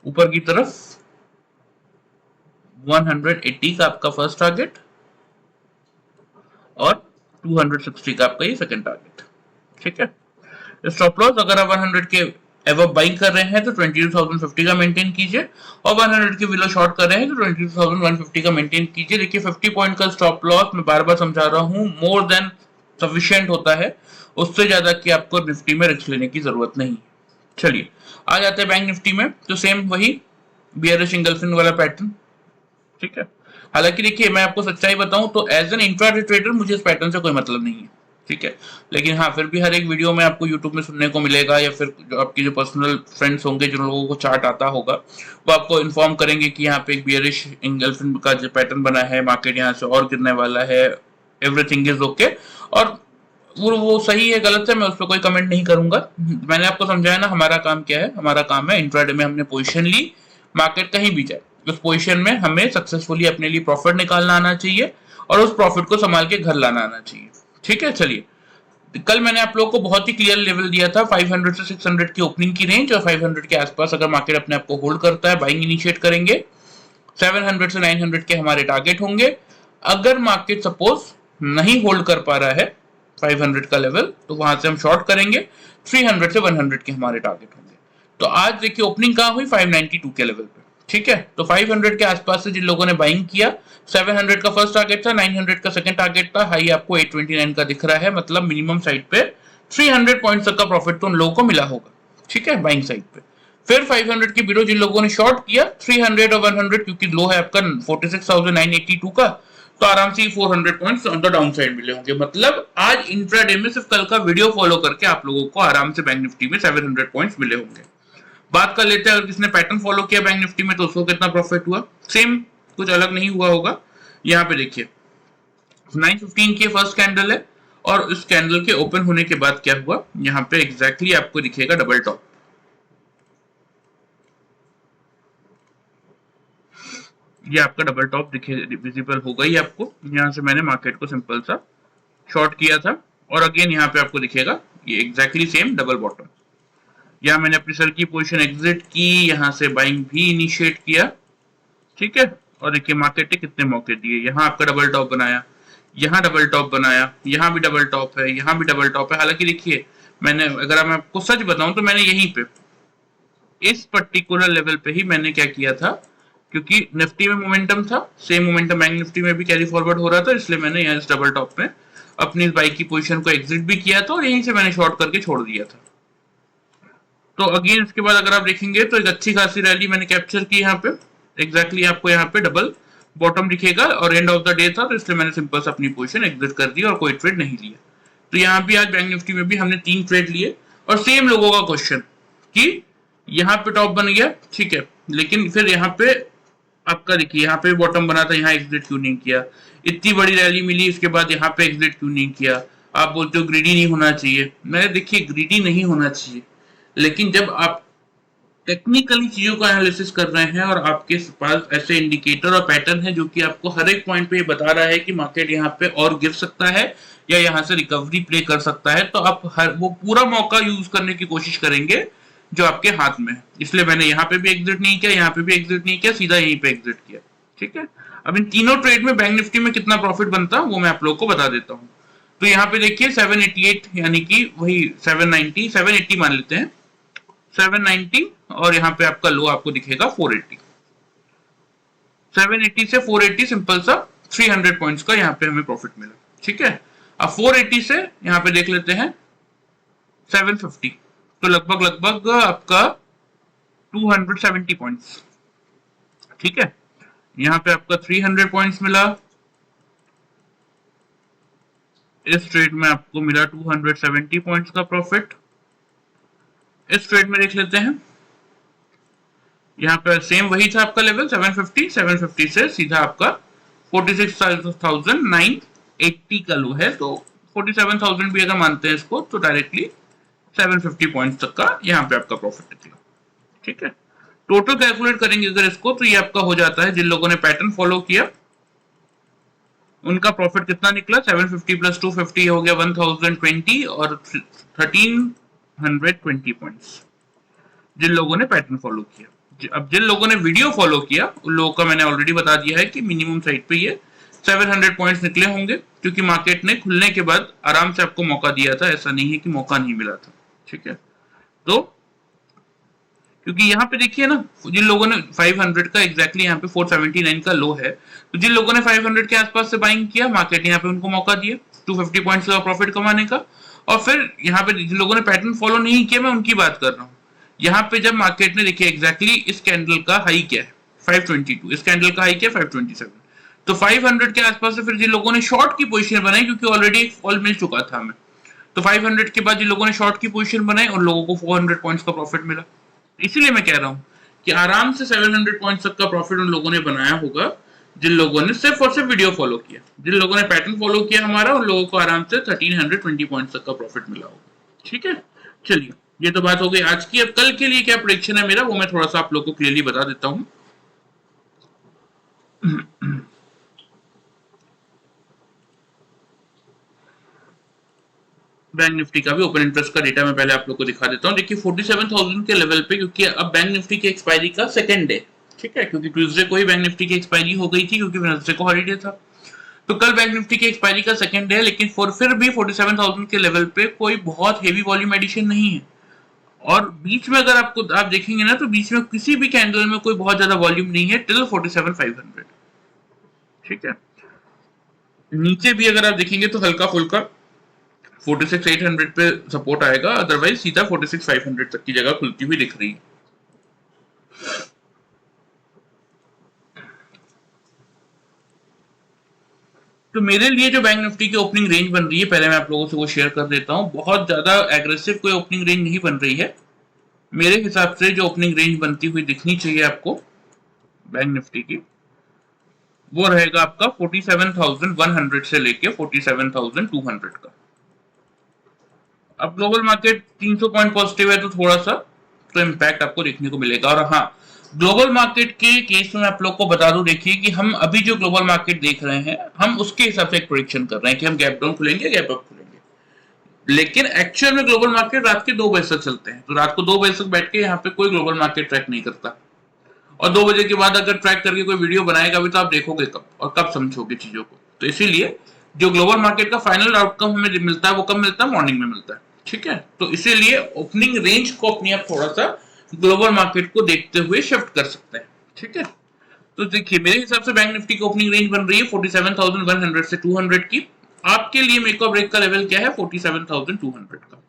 ऊपर की तरफ 180 का आपका फर्स्ट टारगेट और 260 का आपका ये सेकंड टारगेट। ठीक है, स्टॉप लॉस अगर आप 100 के एवब बाइंग कर रहे हैं तो 22,050 का मेंटेन कीजिए, और 100 के बिलो शॉर्ट कर रहे हैं तो 22,150 का मेंटेन कीजिए। देखिए 50 पॉइंट का स्टॉप लॉस मैं बार बार समझा रहा हूं मोर देन सफिशिएंट होता है, उससे ज्यादा कि आपको निफ्टी में रिस्क लेने की जरूरत नहीं। चलिए आ जाते हैं बैंक निफ्टी में, तो सेम वही बियरिश इंगल्फिन वाला पैटर्न। ठीक है, हालांकि देखिए मैं आपको सच्चाई बताऊं तो एज एन इंट्राडे ट्रेडर मुझे इस पैटर्न से कोई मतलब नहीं है। ठीक है, लेकिन हाँ फिर भी हर एक वीडियो में आपको यूट्यूब में सुनने को मिलेगा, या फिर जो आपकी जो पर्सनल फ्रेंड्स होंगे जिन लोगों को चार्ट आता होगा वो आपको इन्फॉर्म करेंगे कि यहाँ पे एक बियरिश इंगल्फिन का जो पैटर्न बना है, मार्केट यहाँ से और गिरने वाला है, एवरीथिंग इज ओके। और वो सही है गलत है मैं उस पर कोई कमेंट नहीं करूंगा। मैंने आपको समझाया ना हमारा काम क्या है, हमारा काम है इंट्राडे में हमने पोजीशन ली, मार्केट कहीं भी जाए उस पोजीशन में हमें सक्सेसफुली अपने लिए प्रॉफिट निकालना आना चाहिए और उस प्रॉफिट को संभाल के घर लाना आना चाहिए। ठीक है, चलिए कल मैंने आप लोगों को बहुत ही क्लियर लेवल दिया था 500 से 600 की ओपनिंग की रेंज, और 500 के आसपास अगर मार्केट अपने आप को होल्ड करता है बाइंग इनिशिएट करेंगे। 700 से 900 के हमारे टारगेट होंगे। अगर मार्केट सपोज नहीं होल्ड कर पा रहा है 500 का लेवल तो वहां से हम शॉर्ट करेंगे, 300 से 100 के हमारे टारगेट होंगे। तो आज देखिए ओपनिंग कहां हुई 592 के लेवल पे। ठीक है, तो 500 के आसपास से जिन लोगों ने बाइंग किया, 700 का फर्स्ट टारगेट था, 900 का सेकंड टारगेट था, हाई आपको 829 का दिख रहा है, मतलब मिनिमम साइड पे 300 पॉइंट तक का प्रॉफिट तो उन लोगों को मिला होगा। ठीक है, बाइंग साइड पे फिर 500 के बिलो जिन लोगों ने शॉर्ट किया 300 और 100 क्योंकि लो है आपका 46,982 का, तो आराम से 400 points on the down side मिले होंगे। मतलब आज इंट्राडे में सिर्फ कल का वीडियो फॉलो करके आप लोगों को आराम से बैंक निफ्टी में 700 पॉइंट्स मिले होंगे। बात कर लेते हैं अगर किसने पैटर्न फॉलो किया बैंक निफ्टी में तो उसको कितना प्रॉफिट हुआ। सेम कुछ अलग नहीं हुआ होगा। यहाँ पे देखिए 915 की फर्स्ट कैंडल है, और इस कैंडल के ओपन होने के बाद क्या हुआ, यहाँ पे एग्जैक्टली आपको दिखेगा डबल टॉप। ये आपका डबल टॉप दिखे विजिबल होगा ही आपको। यहाँ से मैंने मार्केट को सिंपल सा शॉर्ट किया था, और अगेन यहाँ पे आपको दिखेगा ये एग्जैक्टली सेम डबल बॉटम। यहाँ मैंने अपनी सेल की पोजीशन एग्जिट की, यहाँ से बाइंग भी इनिशिएट किया। ठीक है, और देखिए मार्केट ने कितने मौके दिए, यहाँ आपका डबल टॉप बनाया, यहाँ डबल टॉप बनाया, यहाँ भी डबल टॉप है, यहाँ भी डबल टॉप है। हालांकि देखिए मैंने अगर मैं आपको सच बताऊं तो मैंने यहीं पे इस पर्टिकुलर लेवल पे ही मैंने क्या किया था, क्योंकि निफ्टी में मोमेंटम था, सेम मोमेंटम बैंक निफ्टी में भी कैरी फॉरवर्ड हो रहा था, इसलिए मैंने यहाँ इस डबल टॉप में अपनी इस बाइक की पोजीशन को एग्जिट भी किया था और यहीं से मैंने शॉर्ट करके छोड़ दिया था। तो अगेन इसके बाद अगर आप देखेंगे तो एक अच्छी खासी रैली मैंने कैप्चर की यहाँ पे, एग्जैक्टली आपको यहाँ पे डबल बॉटम दिखेगा और एंड ऑफ द डे था, तो इसलिए मैंने सिंपल से अपनी पोजीशन एग्जिट कर दी और कोई ट्रेड नहीं लिया। तो यहाँ भी आज बैंक निफ्टी में भी हमने 3 ट्रेड लिए, और सेम लोगों का क्वेश्चन कि यहाँ पे टॉप बन गया, ठीक है, लेकिन फिर यहाँ पे आपका देखिए यहाँ पे बॉटम बना था, यहाँ एग्जिट क्यों नहीं किया, इतनी बड़ी रैली मिली इसके बाद यहाँ पे एग्जिट क्यों नहीं किया। आप बोलते हो ग्रीडी नहीं होना चाहिए। मैं देखिए ग्रीडी नहीं होना चाहिए, लेकिन जब आप टेक्निकली चीजों का एनालिसिस कर रहे हैं और आपके पास ऐसे इंडिकेटर और पैटर्न है जो कि आपको हर एक पॉइंट पे ये बता रहा है कि मार्केट यहाँ पे और गिर सकता है या यहाँ से रिकवरी प्ले कर सकता है, तो आप हर वो पूरा मौका यूज करने की कोशिश करेंगे जो आपके हाथ में है। इसलिए मैंने यहाँ पे भी एग्जिट नहीं किया, यहाँ पे भी एग्जिट नहीं किया, सीधा यहीं पे एग्जिट किया। ठीक है, अब इन तीनों ट्रेड में बैंक निफ्टी में कितना प्रॉफिट बनता है वो मैं आप लोगों को बता देता हूँ। तो यहाँ पे देखिए 788 यानी कि वही 790 780 मान लेते हैं, 790 और यहाँ पे आपका लो आपको दिखेगा 480। 780 से 480 सिंपल सा 300 पॉइंट्स का यहाँ पे हमें प्रॉफिट मिला। ठीक है, अब 480 से यहाँ पे देख लेते हैं 750, तो लगभग लगभग आपका 270 पॉइंट्स। ठीक है, यहाँ पे आपका 300 पॉइंट्स मिला, इस ट्रेड में आपको मिला 270 पॉइंट्स का प्रॉफिट। इस ट्रेड में देख लेते हैं, यहाँ पे सेम वही था आपका लेवल 750, 750 से सीधा आपका 46,980 का लो है, तो 47,000 भी अगर मानते हैं इसको तो डायरेक्टली 750 पॉइंट्स तक का यहाँ पे आपका प्रॉफिट निकला। ठीक है, टोटल कैलकुलेट करेंगे अगर इसको तो ये आपका हो जाता है, जिन लोगों ने पैटर्न फॉलो किया उनका प्रॉफिट कितना निकला, 750 प्लस 250 हो गया 1020 और 1320 पॉइंट्स जिन लोगों ने पैटर्न फॉलो किया। अब जिन लोगों ने वीडियो फॉलो किया उन लोगों का मैंने ऑलरेडी बता दिया है कि मिनिमम साइड पे ये 700 पॉइंट्स निकले होंगे, क्योंकि मार्केट ने खुलने के बाद आराम से आपको मौका दिया था, ऐसा नहीं है कि मौका नहीं मिला था। ठीक है, तो क्योंकि यहाँ पे देखिए ना, जिन लोगों ने 500 का एग्जैक्टली यहाँ पे 479 का लो है, तो जिन लोगों ने 500 के आसपास से बाइंग किया, मार्केट ने यहाँ पे उनको मौका दिया 250 पॉइंट्स का प्रॉफिट कमाने का। और फिर यहाँ पे जिन लोगों ने पैटर्न फॉलो नहीं किया, मैं उनकी बात कर रहा हूँ, यहाँ पे जब मार्केट ने देखिए एग्जैक्टली इस कैंडल का हाई क्या है 522, इस कैंडल का हाई क्या है 527, तो 500 के आसपास से फिर जिन लोगों ने शॉर्ट की पोजीशन बनाई, क्योंकि ऑलरेडी एक फॉल मिल चुका था हमें, तो 500 के बाद जिन लोगों ने शॉर्ट की पोजीशन बनाई उन लोगों को 400 पॉइंट्स का प्रॉफिट मिला। इसीलिए मैं कह रहा हूँ कि आराम से 700 पॉइंट्स तक का प्रॉफिट उन लोगों ने बनाया होगा जिन लोगों ने सिर्फ और सिर्फ वीडियो फॉलो किया। जिन लोगों ने पैटर्न फॉलो किया हमारा, उन लोगों को आराम से 1320 पॉइंट्स तक का प्रॉफिट मिला होगा। ठीक है, चलिए ये तो बात हो गई आज की। अब कल के लिए क्या प्रेडिक्शन है मेरा वो मैं थोड़ा सा आप लोगों को क्लियरली बता देता हूँ। बैंक निफ्टी का भी ओपन इंटरेस्ट का डेटा मैं पहले आप लोग को दिखा देता हूँ। देखिए 47,000 के लेवल पे, क्योंकि अब बैंक निफ्टी की एक्सपायरी का सेकंड डे, ठीक है, क्योंकि ट्यूसडे को ही बैंक निफ्टी की एक्सपायरी हो गई थी क्योंकि वेडनेसडे को हॉलीडे था, तो कल बैंक निफ्टी की एक्सपायरी का सेकंड डे है। लेकिन फिर भी 47,000 के लेवल पे कोई बहुत हेवी वॉल्यूम एडिशन नहीं है, और बीच में अगर आपको आप देखेंगे ना तो बीच में किसी भी कैंडल में कोई बहुत ज्यादा वॉल्यूम नहीं है टिल 47,500। ठीक है, नीचे भी अगर आप देखेंगे तो हल्का फुल्का 46,800 पे सपोर्ट आएगा, अदरवाइज सीधा 46,500 तक की जगह खुलती हुई दिख रही है। तो मेरे लिए जो बैंक निफ्टी की ओपनिंग रेंज बन रही है, पहले मैं आप लोगों से वो शेयर कर देता हूँ। बहुत ज्यादा एग्रेसिव कोई ओपनिंग रेंज नहीं बन रही है। मेरे हिसाब से जो ओपनिंग रेंज बनती हुई दिखनी चाहिए आपको बैंक निफ्टी की, वो रहेगा आपका 47,100 से लेके 47,200 का। अब ग्लोबल मार्केट 300 पॉइंट पॉजिटिव है तो थोड़ा सा तो इम्पैक्ट आपको देखने को मिलेगा। और हाँ, ग्लोबल मार्केट के केस में आप लोग को बता दूं, देखिए कि हम अभी जो ग्लोबल मार्केट देख रहे हैं, हम उसके हिसाब से एक प्रेडिक्शन कर रहे हैं कि हम गैप डाउन खुलेंगे, गैप अप खुलेंगे। लेकिन एक्चुअल में ग्लोबल मार्केट रात के 2 बजे तक चलते हैं, तो रात को 2 बजे तक बैठ के यहाँ पे कोई ग्लोबल मार्केट ट्रैक नहीं करता, और 2 बजे के बाद अगर ट्रैक करके कोई वीडियो बनाएगा भी तो आप देखोगे कब और कब समझोगे चीजों को। तो इसीलिए जो ग्लोबल मार्केट का फाइनल आउटकम हमें मिलता है वो कब मिलता है, मॉर्निंग में मिलता है। ठीक है, तो इसीलिए ओपनिंग रेंज को अपनी आप थोड़ा सा ग्लोबल मार्केट को देखते हुए शिफ्ट कर सकते हैं। ठीक है, तो देखिए मेरे हिसाब से बैंक निफ्टी की ओपनिंग रेंज बन रही है 47,100 से 200 की। आपके लिए मेक और ब्रेक का लेवल क्या है, 47,200 का।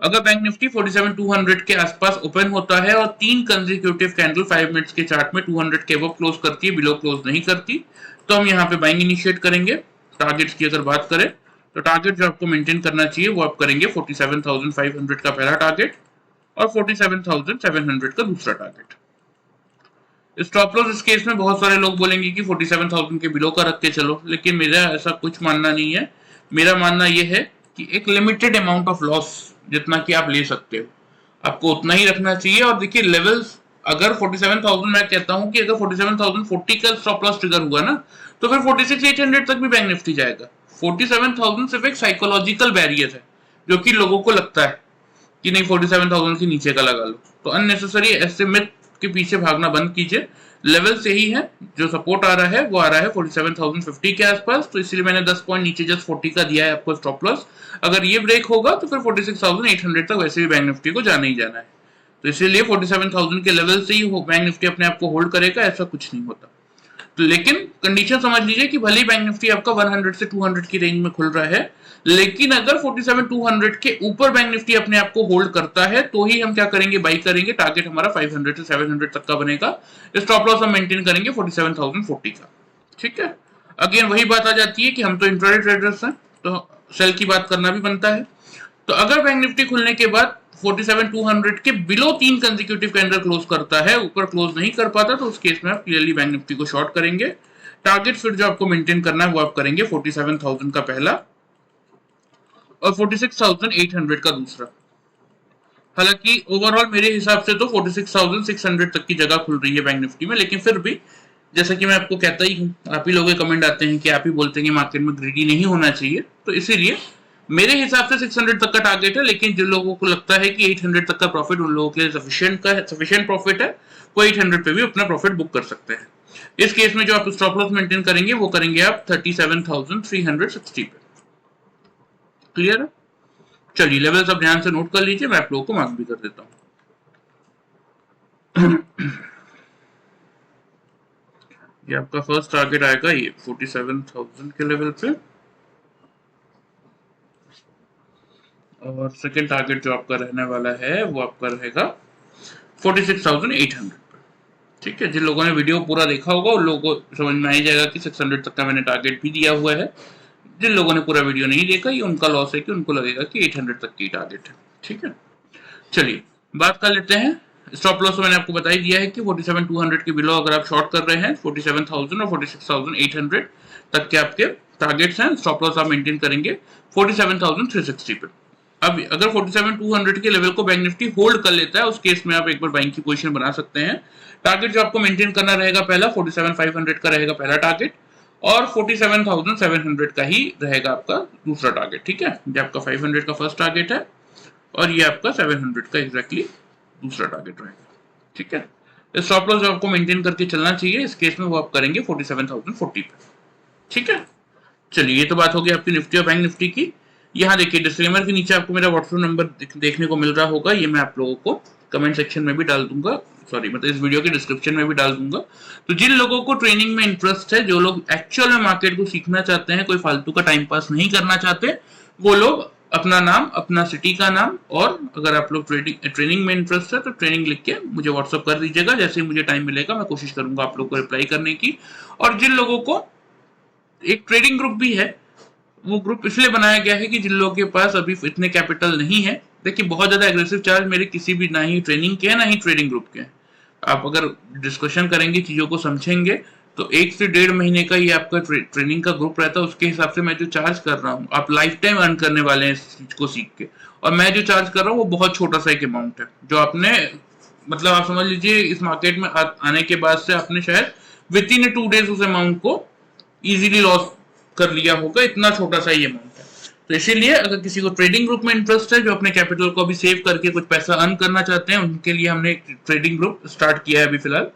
अगर बैंक निफ्टी 47,200 के आसपास ओपन होता है और 3 कंसेक्यूटिव कैंडल 5 मिनट्स के चार्ट में 200 के अबव क्लोज करती है, बिलो क्लोज नहीं करती, तो हम यहाँ पे बाइंग इनिशिएट करेंगे। टारगेट्स की अगर बात करें तो टारगेट जो आपको मेंटेन करना चाहिए वो आप करेंगे 47,500 का पहला टारगेट और 47,700 का दूसरा टारगेट। स्टॉप लॉस इस केस में बहुत सारे लोग बोलेंगे कि 47,000 के बिलो का रख के चलो, लेकिन मेरा ऐसा कुछ मानना नहीं है। मेरा मानना यह है कि एक लिमिटेड अमाउंट ऑफ लॉस जितना कि आप ले सकते हो आपको उतना ही रखना चाहिए। और देखिए लेवल्स अगर 47,000, मैं कहता हूं कि अगर 47,040 का स्टॉप लॉस ट्रिगर हुआ ना तो फिर 46,800 तक भी बैंक निफ्टी जाएगा। 47,000 सिर्फ एक साइकोलॉजिकल बैरियर है जो कि लोगों को लगता है कि नहीं 47,000 के नीचे का लगा लो, तो अननेसेसरी ऐसे मिथ के पीछे भागना बंद कीजिए। लेवल से ही है जो सपोर्ट आ रहा है वो आ रहा है 47,050 के आसपास, तो इसलिए मैंने 10 पॉइंट नीचे जस्ट 40 का दिया है आपको स्टॉप लॉस। अगर ये ब्रेक होगा तो फिर 46,800 तक वैसे भी बैंक निफ्टी को जाना ही जाना है, तो इसीलिए 47,000 के लेवल से ही बैंक निफ्टी अपने आप को होल्ड करेगा, ऐसा कुछ नहीं होता। तो लेकिन कंडीशन समझ लीजिए कि भले ही बैंक निफ्टी आपका 100 से 200 की रेंज में खुल रहा है, लेकिन अगर 47,200 के ऊपर बैंक निफ्टी अपने आप को होल्ड करता है तो ही हम क्या करेंगे, बाई करेंगे। टारगेट हमारा 500 से 700 तक का बनेगा। स्टॉप लॉस हम मेंटेन करेंगे 47,040 का। ठीक है, अगेन वही बात आ जाती है कि हम तो इंट्राडे ट्रेडर्स हैं, तो सेल की बात करना भी बनता है। तो अगर बैंक निफ्टी खुलने के बाद 47,200 के बिलो 3 कंसेक्यूटिव कैंडल क्लोज करता है, ऊपर क्लोज नहीं कर पाता, तो उस केस में आप क्लियरली बैंक निफ्टी को शॉर्ट करेंगे। टारगेट फिर जो आपको मेंटेन करना है वो आप करेंगे 47,000 का पहला और 46,800 का दूसरा। हालांकि ओवरऑल मेरे हिसाब से तो 46,600 तक की जगह खुल रही है बैंक निफ्टी में, लेकिन फिर भी जैसा कि मैं आपको कहता ही हूँ, आप ही लोगों के कमेंट आते हैं कि आप ही बोलते हैं कि मार्केट में ग्रीडी नहीं होना चाहिए, तो इसीलिए मेरे हिसाब से 600 तक का टारगेट है। लेकिन जिन लोगों को लगता है कि 800 तक का प्रॉफिट उन लोगों के लिए सफिशिएंट प्रॉफिट है, वो 800 पे भी अपना प्रॉफिट बुक कर सकते हैं। इस केस में जो आप स्टॉप लॉस मेंटेन करेंगे वो करेंगे आप 37,360 पे। क्लियर है? चलिए लेवल्स आप ध्यान से नोट कर लीजिए, मैं आप लोगों को मार्क भी कर देता हूं। ये आपका फर्स्ट टारगेट आएगा ये 47,000 के लेवल पे, और सेकंड टारगेट जो आपका रहने वाला है वो आपका रहेगा 46,800। ठीक है, जिन लोगों ने वीडियो पूरा देखा होगा उन लोगों को समझ में आ ही जाएगा कि 600 तक का मैंने टारगेट भी दिया हुआ है। जिन लोगों ने पूरा वीडियो नहीं देखा ये उनका लॉस है कि उनको लगेगा कि 800 तक की टारगेट है। ठीक है, चलिए बात कर लेते हैं स्टॉप लॉस। मैंने आपको बता ही दिया है कि 47,200 के बिलो अगर आप शॉर्ट कर रहे हैं 47,000 और 46,800 तक के आपके टारगेट्स हैं। स्टॉप लॉस आप मेंटेन करेंगे 47,360 पे। अब अगर 47,200 के लेवल को बैंक निफ्टी होल्ड कर लेता है, उस केस में आप एक बार बाइंग की पोजीशन बना सकते हैं। टारगेट जो आपको मेंटेन करना रहेगा पहला 47,500 का रहेगा पहला टारगेट, और 47,700 का ही रहेगा आपका दूसरा टारगेट। ठीक है, ये आपका 500 का फर्स्ट टारगेट है और ये आपका 700 का एग्जैक्टली दूसरा टारगेट रहेगा। ठीक है, स्टॉप लॉस जो आपको मेंटेन करके चलना चाहिए इस केस में वो आप करेंगे 47,040 पे। ठीक है, चलिए ये तो बात होगी आपकी निफ्टी और बैंक निफ्टी की। यहाँ देखिए डिस्क्लेमर के नीचे आपको मेरा व्हाट्सएप नंबर देखने को मिल रहा होगा, ये मैं आप लोगों को कमेंट सेक्शन में भी डाल दूंगा, मतलब इस वीडियो के डिस्क्रिप्शन में भी डाल दूंगा। तो जिन लोगों को ट्रेनिंग में इंटरेस्ट है, जो लोग एक्चुअल में मार्केट को सीखना चाहते हैं, कोई फालतू का टाइम पास नहीं करना चाहते, वो लोग अपना नाम, अपना सिटी का नाम, और अगर आप लोग ट्रेनिंग में इंटरेस्ट है तो ट्रेनिंग लिख के मुझे व्हाट्सअप कर दीजिएगा। जैसे ही मुझे टाइम मिलेगा मैं कोशिश करूंगा आप लोग को रिप्लाई करने की। और जिन लोगों को एक ट्रेडिंग ग्रुप भी है, वो ग्रुप इसलिए बनाया गया है कि जिन लोगों के पास अभी इतने कैपिटल नहीं है, देखिए बहुत ज्यादा एग्रेसिव चार्ज मेरे किसी भी ना ही ट्रेनिंग के हैं ना ही ट्रेडिंग ग्रुप के हैं। आप अगर डिस्कशन करेंगे, चीजों को समझेंगे, तो 1 से 1.5 महीने का ये आपका ट्रेनिंग का ग्रुप रहता है। उसके हिसाब से मैं जो चार्ज कर रहा हूँ, आप लाइफ टाइम अर्न करने वाले हैं इस चीज को सीख के। और मैं जो चार्ज कर रहा हूँ वो बहुत छोटा सा एक अमाउंट है, जो आपने मतलब आप समझ लीजिए इस मार्केट में आने के बाद से आपने शायद विद इन 2 डेज उस अमाउंट को इजीली लॉस कर लिया होगा, इतना छोटा सा ये अमाउंट है। तो इसीलिए अगर किसी को ट्रेडिंग ग्रुप में इंटरेस्ट है, जो अपने कैपिटल को अभी सेव करके कुछ पैसा अर्न करना चाहते हैं, उनके लिए हमने एक ट्रेडिंग ग्रुप स्टार्ट किया है अभी फिलहाल।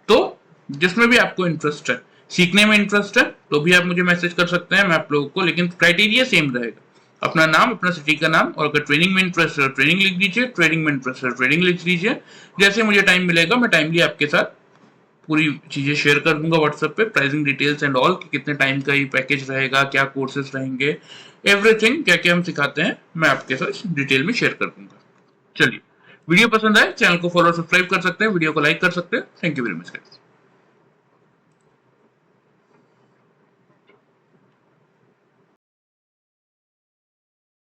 तो जिसमें भी आपको इंटरेस्ट है, सीखने में इंटरेस्ट है, तो भी आप मुझे मैसेज कर सकते हैं, मैं आप लोगों को, लेकिन क्राइटेरिया सेम रहेगा, अपना नाम, अपना सिटी का नाम, और अगर ट्रेनिंग में इंटरेस्ट है ट्रेनिंग लिख दीजिए, ट्रेनिंग में इंटरेस्ट है ट्रेनिंग लिख दीजिए। जैसे मुझे टाइम मिलेगा मैं टाइमली आपके साथ पूरी चीजें शेयर कर दूंगा व्हाट्सएप पे, प्राइसिंग डिटेल्स एंड ऑल, कि कितने टाइम का ये पैकेज रहेगा, क्या कोर्सेज रहेंगे, एवरीथिंग, क्या क्या हम सिखाते हैं, मैं आपके साथ डिटेल में शेयर कर दूंगा। चलिए वीडियो पसंद आए चैनल को फॉलो सब्सक्राइब कर सकते हैं, वीडियो को लाइक कर सकते हैं। Thank you very much guys.